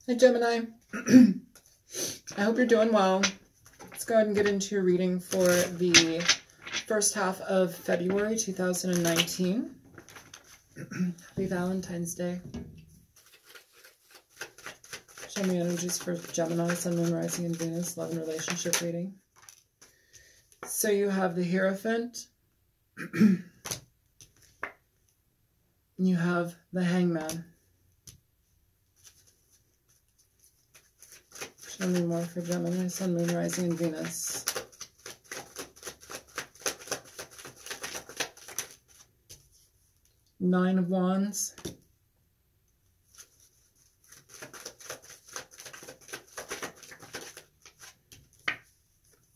Hi, Gemini. I hope you're doing well. Let's go ahead and get into your reading for the first half of February 2019. Happy Valentine's Day. Show me energies for Gemini, Sun, Moon, Rising, and Venus, love and relationship reading. So you have the Hierophant. You have the Hangman. Show me more for Gemini, Sun, Moon, Rising, and Venus. Nine of Wands.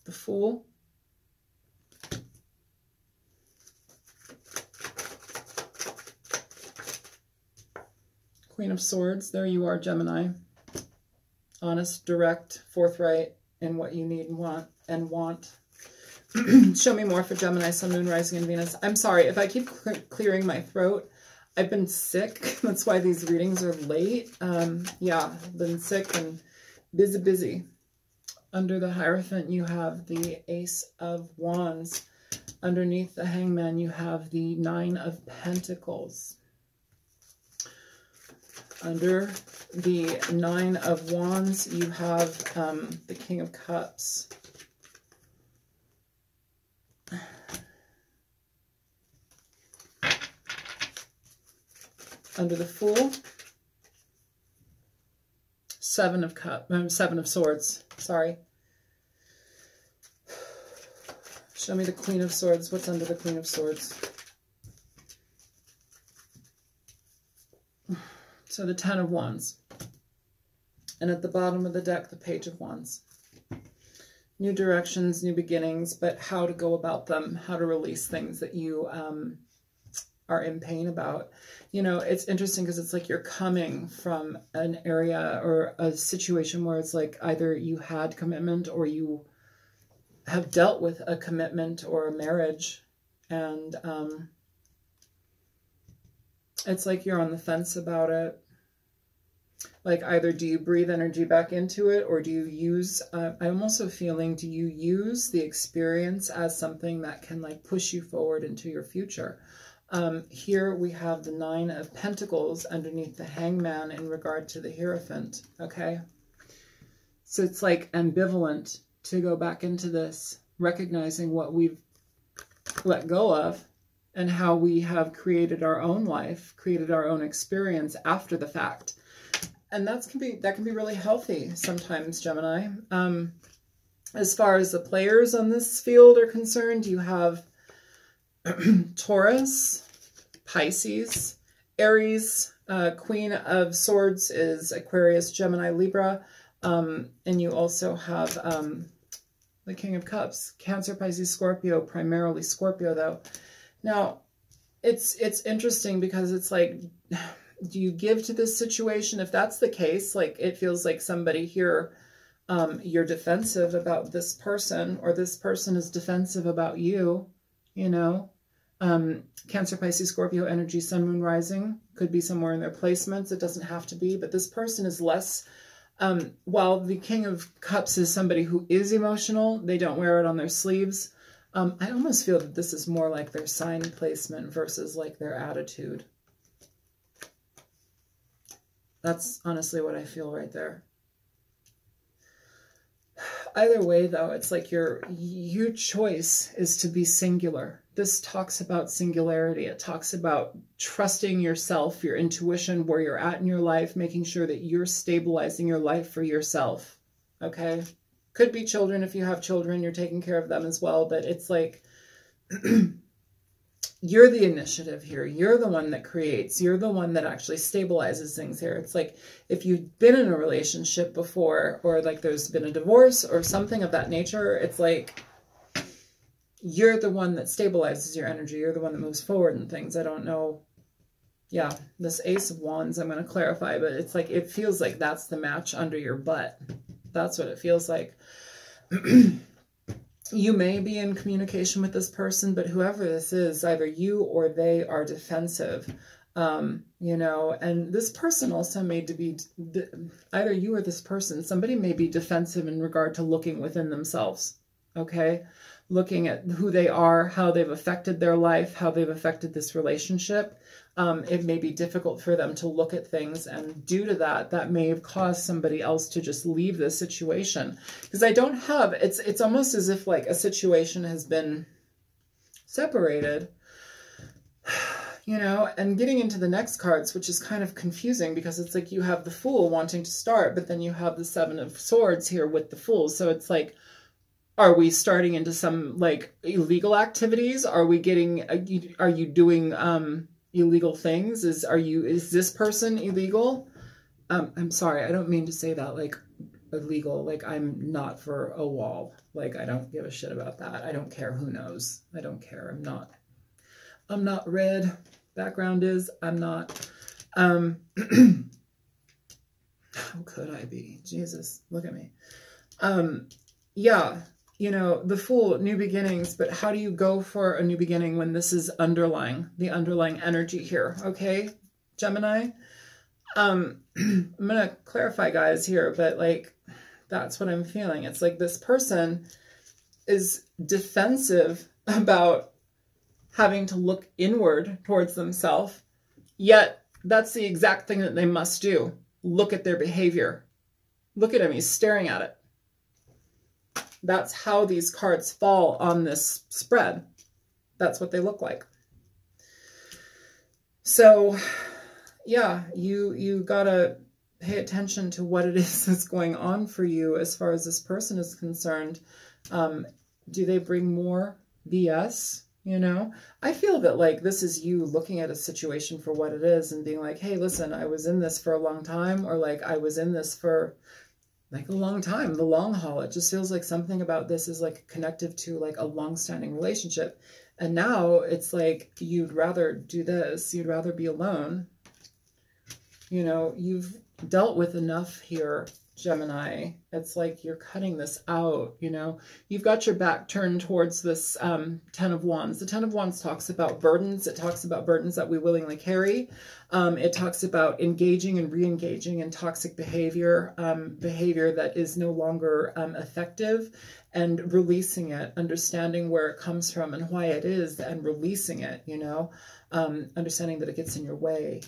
The Fool. Queen of Swords. There you are, Gemini. Honest, direct, forthright in what you need and want. Show me more for Gemini, Sun, Moon, Rising, and Venus. I'm sorry if I keep clearing my throat. I've been sick. That's why these readings are late. Yeah, been sick and busy. Under the Hierophant, you have the Ace of Wands. Underneath the Hangman, you have the Nine of Pentacles. Under the Nine of Wands, you have the King of Cups. Under the Fool, Seven of Swords. Sorry. Show me the Queen of Swords. What's under the Queen of Swords? So the Ten of Wands. And at the bottom of the deck, the Page of Wands. New directions, new beginnings, but how to go about them, how to release things that you are in pain about. You know, it's interesting because it's like you're coming from an area or a situation where it's like either you had commitment or you have dealt with a commitment or a marriage, and it's like you're on the fence about it. Like either do you breathe energy back into it, or do you use, I'm also feeling, do you use the experience as something that can like push you forward into your future? Here we have the Nine of Pentacles underneath the Hangman in regard to the Hierophant, okay? So it's like ambivalent to go back into this, recognizing what we've let go of and how we have created our own life, created our own experience after the fact. And that can be really healthy sometimes, Gemini. As far as the players on this field are concerned, you have Taurus, Pisces, Aries, Queen of Swords is Aquarius, Gemini, Libra, and you also have the King of Cups, Cancer, Pisces, Scorpio, primarily Scorpio though. Now, it's interesting because it's like, do you give to this situation? If that's the case, like it feels like somebody here, you're defensive about this person, or this person is defensive about you, you know. Cancer, Pisces, Scorpio energy, Sun, Moon, Rising could be somewhere in their placements. It doesn't have to be, but this person is less, while the King of Cups is somebody who is emotional, they don't wear it on their sleeves. I almost feel that this is more like their sign placement versus like their attitude. That's honestly what I feel right there. Either way, though, it's like your choice is to be singular. This talks about singularity. It talks about trusting yourself, your intuition, where you're at in your life, making sure that you're stabilizing your life for yourself. Okay? Could be children. If you have children, you're taking care of them as well. But it's like you're the initiative here. You're the one that creates. You're the one that actually stabilizes things here. It's like if you've been in a relationship before, or like there's been a divorce or something of that nature, it's like you're the one that stabilizes your energy. You're the one that moves forward and things. I don't know. Yeah, this Ace of Wands, I'm going to clarify, but it's like it feels like that's the match under your butt. That's what it feels like. You may be in communication with this person, but whoever this is, either you or they are defensive. You know, and this person also made to be, either you or this person, somebody may be defensive in regard to looking within themselves, okay? Looking at who they are, how they've affected their life, how they've affected this relationship. It may be difficult for them to look at things, and due to that, that may have caused somebody else to just leave this situation. Because I don't have, it's almost as if like a situation has been separated, you know, and getting into the next cards, which is kind of confusing because it's like you have the Fool wanting to start, but then you have the Seven of Swords here with the Fool. So it's like, are we starting into some like illegal activities? Are we getting, are you doing illegal things? Is this person illegal? I'm sorry, I don't mean to say that like illegal, like I'm not for a wall. Like I don't give a shit about that. I don't care who knows. I don't care. I'm not red. Background is, I'm not. How could I be? Jesus, look at me. Yeah, you know, the Fool, new beginnings, but how do you go for a new beginning when this is underlying, the underlying energy here, okay, Gemini? I'm going to clarify, guys, here, but like, that's what I'm feeling. It's like this person is defensive about having to look inward towards themselves, yet that's the exact thing that they must do. Look at their behavior. Look at him, he's staring at it. That's how these cards fall on this spread. That's what they look like. So, yeah, you gotta pay attention to what it is that's going on for you as far as this person is concerned. Do they bring more BS? You know, I feel that like this is you looking at a situation for what it is and being like, hey, listen, I was in this for a long time, or like I was in this for like a long time, the long haul. It just feels like something about this is like connective to like a long-standing relationship. And now it's like you'd rather do this, you'd rather be alone. You know, you've dealt with enough here, Gemini. It's like you're cutting this out, you know. You've got your back turned towards this Ten of Wands. The Ten of Wands talks about burdens. It talks about burdens that we willingly carry. It talks about engaging and re-engaging in toxic behavior, behavior that is no longer effective, and releasing it, understanding where it comes from and why it is, and releasing it, you know, understanding that it gets in your way.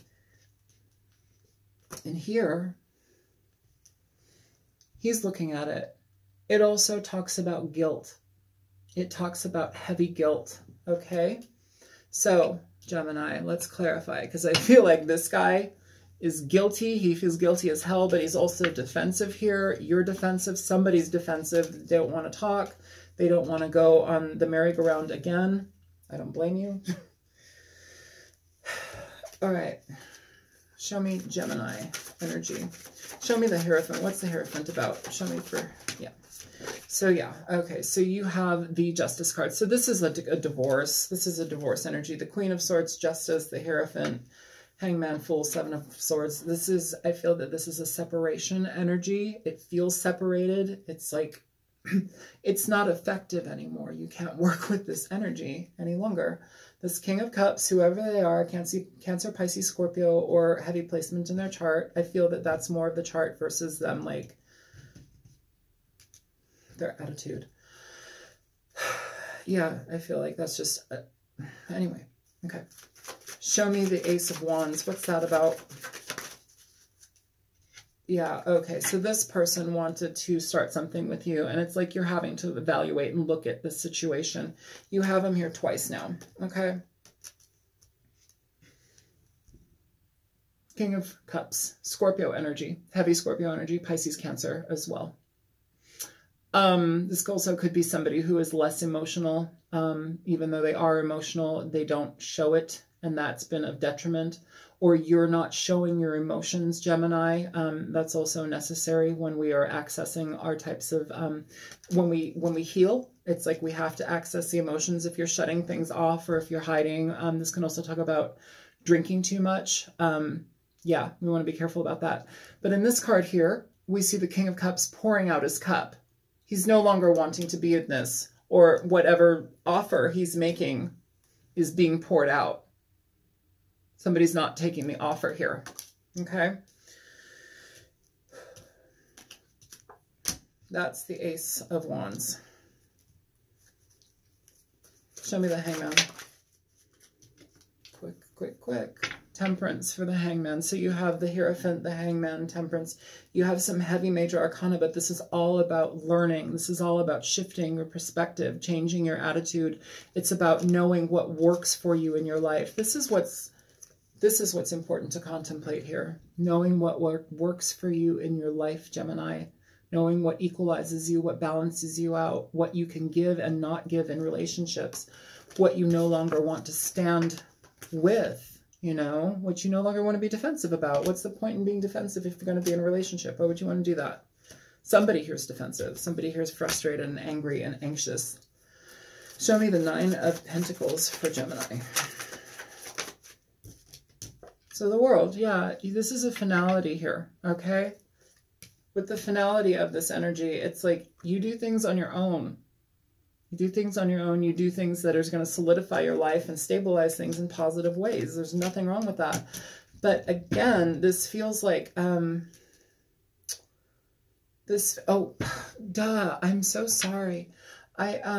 And here, he's looking at it. It also talks about guilt. It talks about heavy guilt, okay? So, Gemini, let's clarify, because I feel like this guy is guilty. He feels guilty as hell, but he's also defensive here. You're defensive. Somebody's defensive. They don't want to talk. They don't want to go on the merry-go-round again. I don't blame you. All right. Show me Gemini energy. Show me the Hierophant. What's the Hierophant about? Show me for, yeah. So yeah, okay. So you have the Justice card. So this is a divorce. This is a divorce energy. The Queen of Swords, Justice, the Hierophant, Hangman, Fool, Seven of Swords. This is, I feel that this is a separation energy. It feels separated. It's like, it's not effective anymore. You can't work with this energy any longer. This King of Cups, whoever they are, Cancer, Pisces, Scorpio, or heavy placement in their chart, I feel that that's more of the chart versus them, like, their attitude. Yeah, I feel like that's just, anyway, okay. Show me the Ace of Wands. What's that about? Yeah, okay, so this person wanted to start something with you, and it's like you're having to evaluate and look at the situation. You have him here twice now, okay? King of Cups, Scorpio energy, heavy Scorpio energy, Pisces, Cancer as well. This also could be somebody who is less emotional. Even though they are emotional, they don't show it, and that's been of detriment. Or you're not showing your emotions, Gemini. That's also necessary when we are accessing our types of, when we heal, it's like we have to access the emotions. If you're shutting things off or if you're hiding, this can also talk about drinking too much. Yeah, we want to be careful about that. But in this card here, we see the King of Cups pouring out his cup. He's no longer wanting to be in this, or whatever offer he's making is being poured out. Somebody's not taking the offer here. Okay. That's the Ace of Wands. Show me the Hangman. Quick, quick, quick. Temperance for the Hangman. So you have the Hierophant, the Hangman, Temperance. You have some heavy major arcana, but this is all about learning. This is all about shifting your perspective, changing your attitude. It's about knowing what works for you in your life. This is what's important to contemplate here. Knowing what works for you in your life, Gemini. Knowing what equalizes you, what balances you out, what you can give and not give in relationships, what you no longer want to stand with. You know, what you no longer want to be defensive about. What's the point in being defensive if you're going to be in a relationship? Why would you want to do that? Somebody here is defensive. Somebody here is frustrated and angry and anxious. Show me the Nine of Pentacles for Gemini. So the World, yeah, this is a finality here, okay? With the finality of this energy, it's like you do things on your own. You do things on your own. You do things that are going to solidify your life and stabilize things in positive ways. There's nothing wrong with that. But again, this feels like, oh, duh, I'm so sorry. I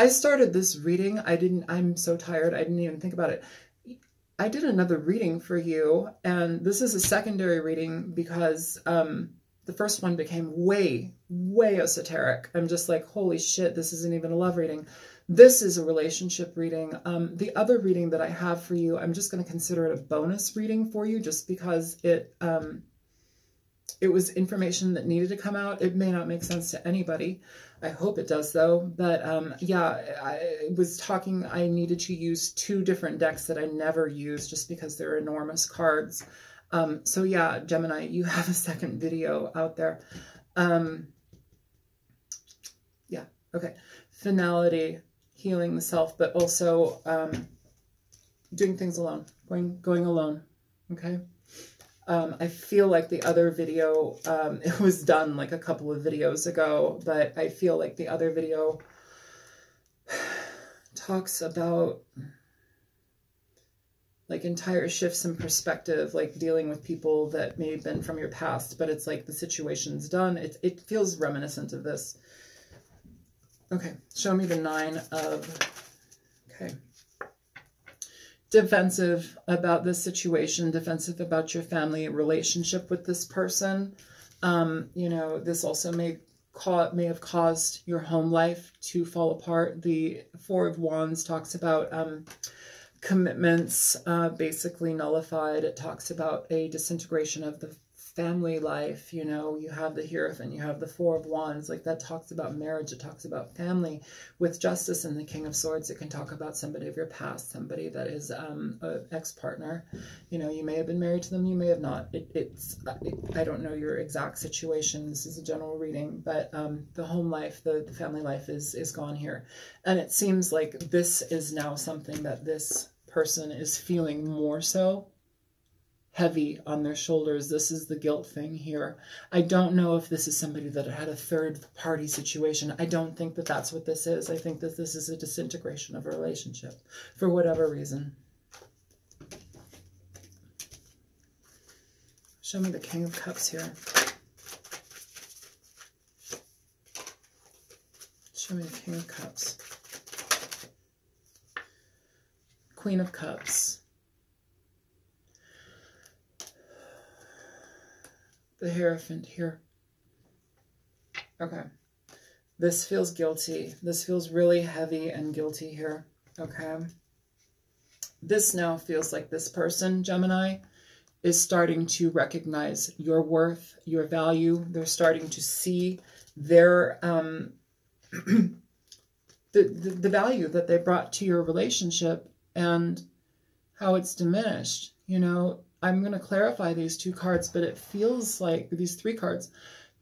started this reading. I'm so tired. I didn't even think about it. I did another reading for you, and this is a secondary reading because, the first one became way, way esoteric. I'm just like, holy shit, this isn't even a love reading. This is a relationship reading. The other reading that I have for you, I'm just going to consider it a bonus reading for you just because it was information that needed to come out. It may not make sense to anybody. I hope it does though. But yeah, I was talking, I needed to use 2 different decks that I never use just because they're enormous cards. So yeah, Gemini, you have a second video out there. Yeah, okay. Finality, healing the self, but also doing things alone, going alone, okay? I feel like the other video, it was done like a couple of videos ago, but I feel like the other video talks about like entire shifts in perspective, like dealing with people that may have been from your past, but it's like the situation's done. It feels reminiscent of this. Okay, show me the 9 of, okay. Defensive about this situation, defensive about your family relationship with this person. You know, this also may have caused your home life to fall apart. The 4 of Wands talks about commitments basically nullified. It talks about a disintegration of the family life. You know, you have the Hierophant, you have the 4 of Wands, like that talks about marriage, it talks about family. With Justice and the King of Swords, it can talk about somebody of your past, somebody that is an ex-partner. You know, you may have been married to them, you may have not. I don't know your exact situation. This is a general reading, but the home life, the family life is gone here. And it seems like this is now something that this person is feeling more so heavy on their shoulders. This is the guilt thing here. I don't know if this is somebody that had a third party situation. I don't think that that's what this is. I think that this is a disintegration of a relationship for whatever reason. Show me the King of Cups here. Show me the King of Cups. Queen of Cups. The Hierophant here. Okay. This feels guilty. This feels really heavy and guilty here. Okay. This now feels like this person, Gemini, is starting to recognize your worth, your value. They're starting to see their the value that they brought to your relationship and how it's diminished. You know, I'm going to clarify these 2 cards, but it feels like, these 3 cards,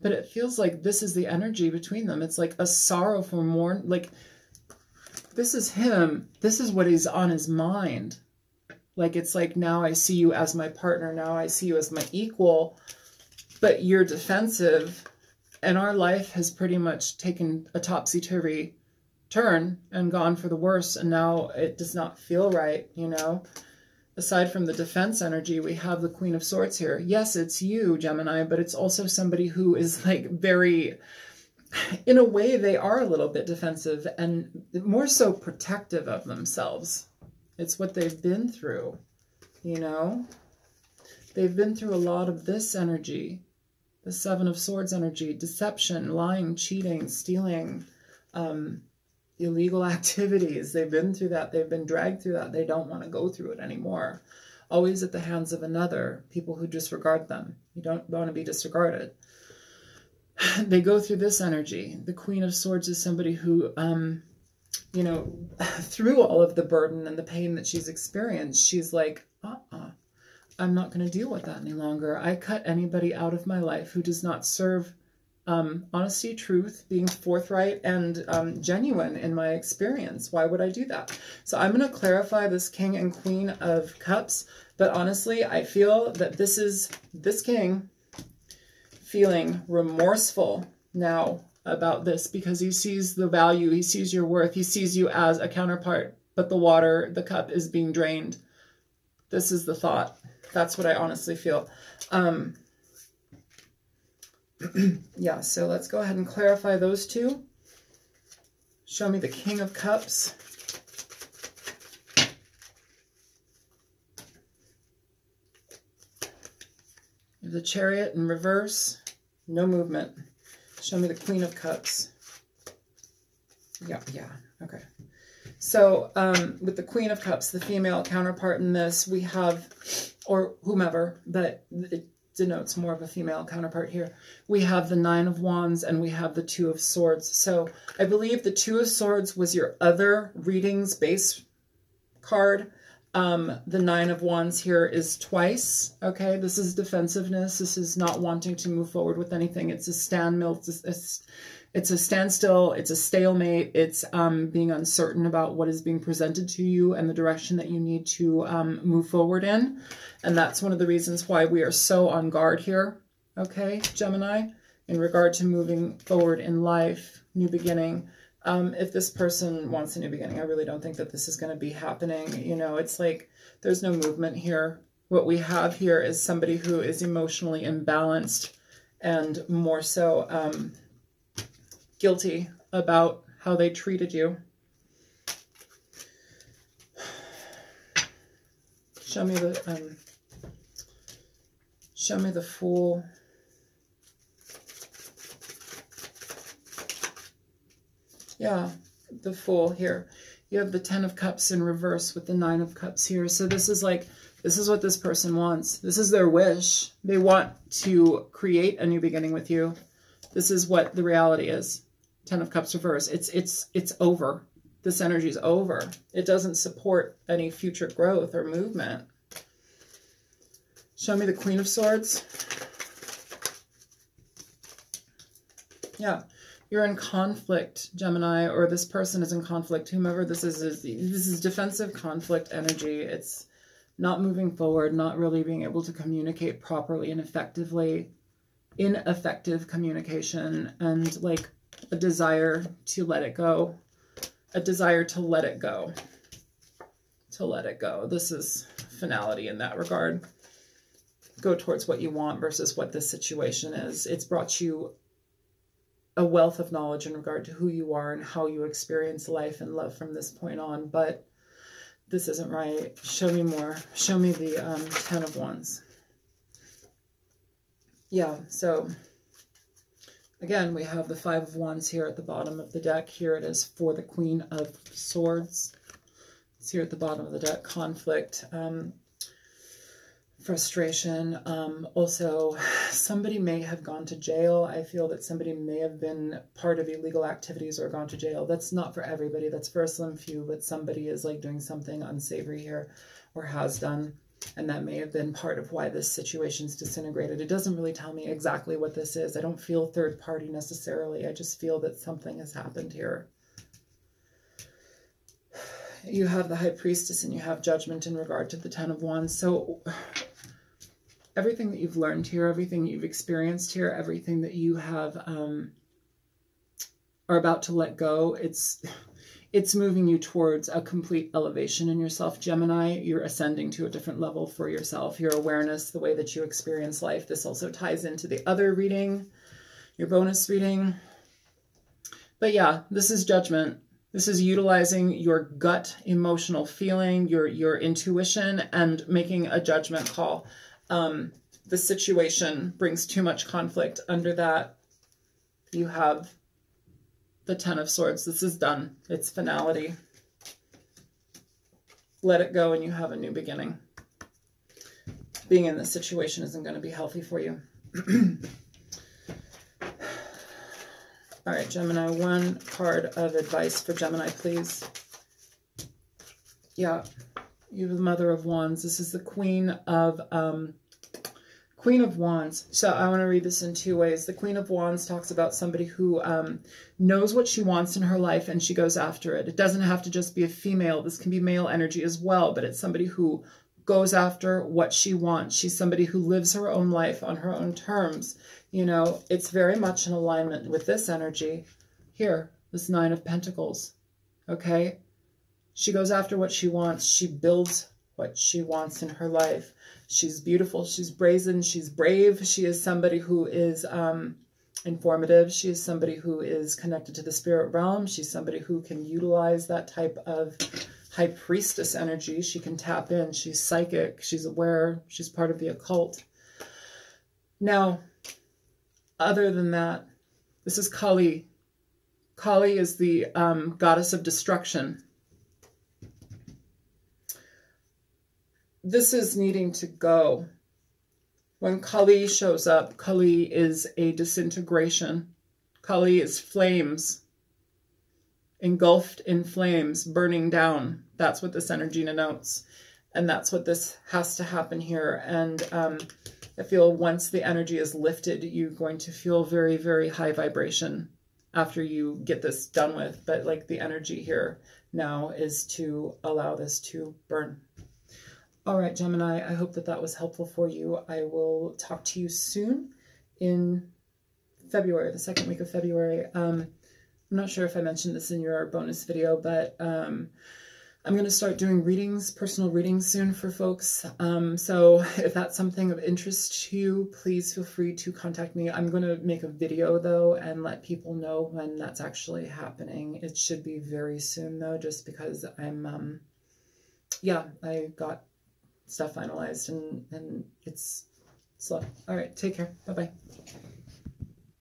but it feels like this is the energy between them. It's like a sorrowful mourn, like this is him. This is what is on his mind. Like, it's like, now I see you as my partner. Now I see you as my equal, but you're defensive. And our life has pretty much taken a topsy-turvy turn and gone for the worse, and now it does not feel right, you know. Aside from the defense energy, we have the Queen of Swords here. Yes, it's you, Gemini, but it's also somebody who is like very, in a way, they are a little bit defensive and more so protective of themselves. It's what they've been through, you know. They've been through a lot of this energy, the Seven of Swords energy, deception, lying, cheating, stealing, illegal activities. They've been through that. They've been dragged through that. They don't want to go through it anymore. Always at the hands of another, people who disregard them. You don't want to be disregarded. They go through this energy. The Queen of Swords is somebody who, you know, through all of the burden and the pain that she's experienced, she's like, I'm not going to deal with that any longer. I cut anybody out of my life who does not serve honesty, truth, being forthright, and genuine in my experience. Why would I do that? So I'm going to clarify this King and Queen of Cups, but honestly, I feel that this is this King feeling remorseful now about this because he sees the value, he sees your worth, he sees you as a counterpart, but the cup is being drained. This is the thought. That's what I honestly feel. Yeah, so let's go ahead and clarify those two. Show me the King of Cups. The Chariot in reverse, no movement. Show me the Queen of Cups. Yeah, okay. So with the Queen of Cups, the female counterpart in this, we have, or whomever, but it denotes more of a female counterpart here. We have the Nine of Wands and we have the Two of Swords. So I believe the Two of Swords was your other readings base card. The Nine of Wands here is twice. Okay, this is defensiveness. This is not wanting to move forward with anything. It's a standstill. It's a standstill. It's a stalemate. It's being uncertain about what is being presented to you and the direction that you need to move forward in. And that's one of the reasons why we are so on guard here. Okay, Gemini, in regard to moving forward in life, new beginning. If this person wants a new beginning, I really don't think that this is going to be happening. You know, it's like there's no movement here. What we have here is somebody who is emotionally imbalanced and more so guilty about how they treated you. Show me the Fool. Yeah, the Fool here. You have the Ten of Cups in reverse with the Nine of Cups here. So this is like, this is what this person wants. This is their wish. They want to create a new beginning with you. This is what the reality is. Ten of Cups reverse. It's over. This energy is over. It doesn't support any future growth or movement. Show me the Queen of Swords. Yeah. You're in conflict, Gemini, or this person is in conflict. Whomever this is defensive conflict energy. It's not moving forward, not really being able to communicate properly and effectively, ineffective communication, and like a desire to let it go, a desire to let it go, to let it go. This is finality in that regard. Go towards what you want versus what this situation is. It's brought you a wealth of knowledge in regard to who you are and how you experience life and love from this point on, but this isn't right. Show me more. Show me the Ten of Wands. Yeah, so again, we have the Five of Wands here at the bottom of the deck. Here it is for the Queen of Swords. It's here at the bottom of the deck. Conflict, frustration. Also, somebody may have gone to jail. I feel that somebody may have been part of illegal activities or gone to jail. That's not for everybody. That's for a slim few, but somebody is like doing something unsavory here or has done. And that may have been part of why this situation's disintegrated. It doesn't really tell me exactly what this is. I don't feel third party necessarily. I just feel that something has happened here. You have the High Priestess and you have Judgment in regard to the Ten of Wands. So everything that you've learned here, everything you've experienced here, everything that you have are about to let go, it's moving you towards a complete elevation in yourself, Gemini. You're ascending to a different level for yourself, your awareness, the way that you experience life. This also ties into the other reading, your bonus reading. But yeah, this is judgment. This is utilizing your gut emotional feeling, your intuition, and making a judgment call. The situation brings too much conflict. Under that, you have the Ten of Swords. This is done. It's finality. Let it go and you have a new beginning. Being in this situation isn't going to be healthy for you. All right, Gemini, one card of advice for Gemini, please. Yeah, you have the Mother of Wands. This is the Queen of Wands. So I want to read this in two ways. The Queen of Wands talks about somebody who knows what she wants in her life and she goes after it. It doesn't have to just be a female. This can be male energy as well, but it's somebody who goes after what she wants. She's somebody who lives her own life on her own terms. You know, it's very much in alignment with this energy here, this Nine of Pentacles. Okay? She goes after what she wants. She builds what she wants in her life. She's beautiful. She's brazen. She's brave. She is somebody who is informative. She is somebody who is connected to the spirit realm. She's somebody who can utilize that type of high priestess energy. She can tap in. She's psychic. She's aware. She's part of the occult. Now, other than that, this is Kali. Kali is the goddess of destruction. This is needing to go. When Kali shows up, Kali is a disintegration. Kali is flames, engulfed in flames, burning down. That's what this energy denotes. And that's what this has to happen here. And I feel once the energy is lifted, you're going to feel very, very high vibration after you get this done with. But like the energy here now is to allow this to burn. All right, Gemini, I hope that that was helpful for you. I will talk to you soon in February, the second week of February. I'm not sure if I mentioned this in your bonus video, but I'm going to start doing readings, personal readings soon for folks. So if that's something of interest to you, please feel free to contact me. I'm going to make a video though and let people know when that's actually happening. It should be very soon though, just because I'm, yeah, I got stuff finalized and it's slow. All right, take care. Bye-bye.